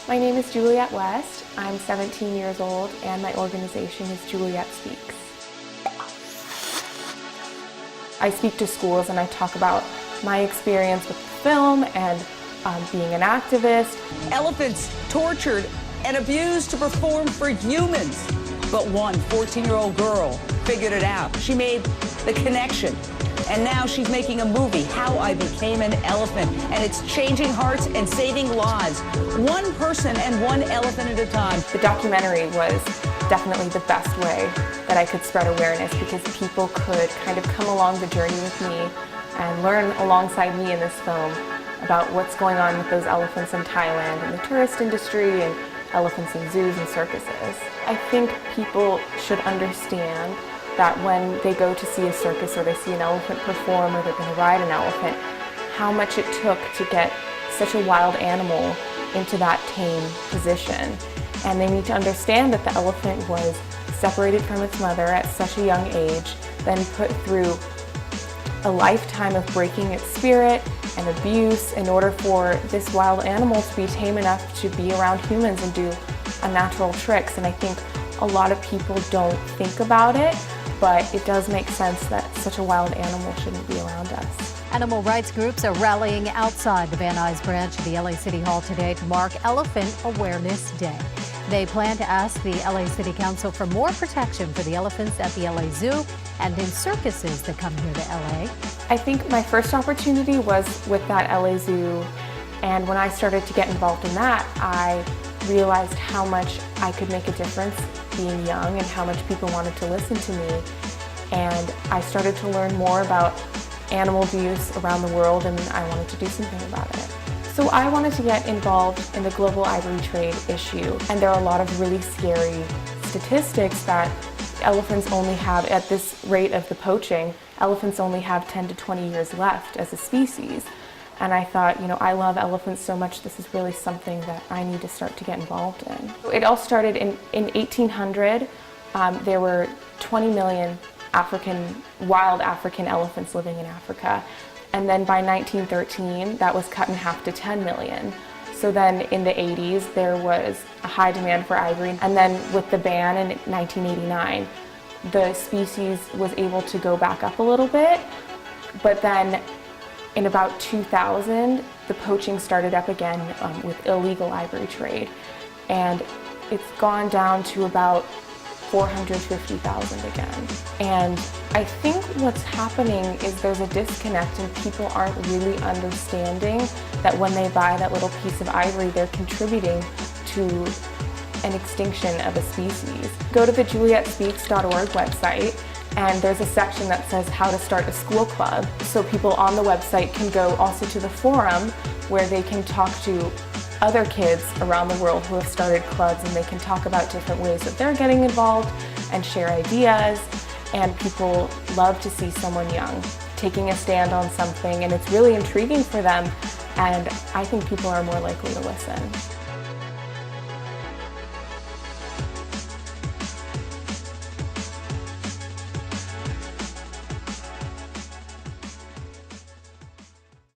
My name is Juliette West. I'm 17 years old and my organization is Juliette Speaks. I speak to schools and I talk about my experience with film and being an activist. Elephants tortured and abused to perform for humans. But one 14-year-old girl figured it out. She made the connection. And now she's making a movie, How I Became an Elephant. And it's changing hearts and saving lives. One person and one elephant at a time. The documentary was definitely the best way that I could spread awareness because people could kind of come along the journey with me and learn alongside me in this film about what's going on with those elephants in Thailand and the tourist industry and elephants in zoos and circuses. I think people should understand that when they go to see a circus or they see an elephant perform or they're going to ride an elephant, how much it took to get such a wild animal into that tame position. And they need to understand that the elephant was separated from its mother at such a young age, then put through a lifetime of breaking its spirit and abuse in order for this wild animal to be tame enough to be around humans and do unnatural tricks. And I think a lot of people don't think about it, but it does make sense that such a wild animal shouldn't be around us. Animal rights groups are rallying outside the Van Nuys branch of the LA City Hall today to mark Elephant Awareness Day. They plan to ask the LA City Council for more protection for the elephants at the LA Zoo and in circuses that come here to LA. I think my first opportunity was with that LA Zoo, and when I started to get involved in that, I realized how much I could make a difference being young and how much people wanted to listen to me. And I started to learn more about animal abuse around the world, and I wanted to do something about it. So I wanted to get involved in the global ivory trade issue, and there are a lot of really scary statistics that elephants only have, at this rate of the poaching, elephants only have 10 to 20 years left as a species. And I thought, I love elephants so much, this is really something that I need to start to get involved in. It all started in 1800. There were 20 million wild African elephants living in Africa. And then by 1913, that was cut in half to 10 million. So then in the 80s, there was a high demand for ivory. And then with the ban in 1989, the species was able to go back up a little bit. But then in about 2000, the poaching started up again with illegal ivory trade. And it's gone down to about 450,000 again. And I think what's happening is there's a disconnect and people aren't really understanding that when they buy that little piece of ivory, they're contributing to an extinction of a species. Go to the JulietteSpeaks.org website, and there's a section that says how to start a school club. So people on the website can go also to the forum where they can talk to other kids around the world who have started clubs, and they can talk about different ways that they're getting involved and share ideas. And people love to see someone young taking a stand on something, and it's really intriguing for them, and I think people are more likely to listen.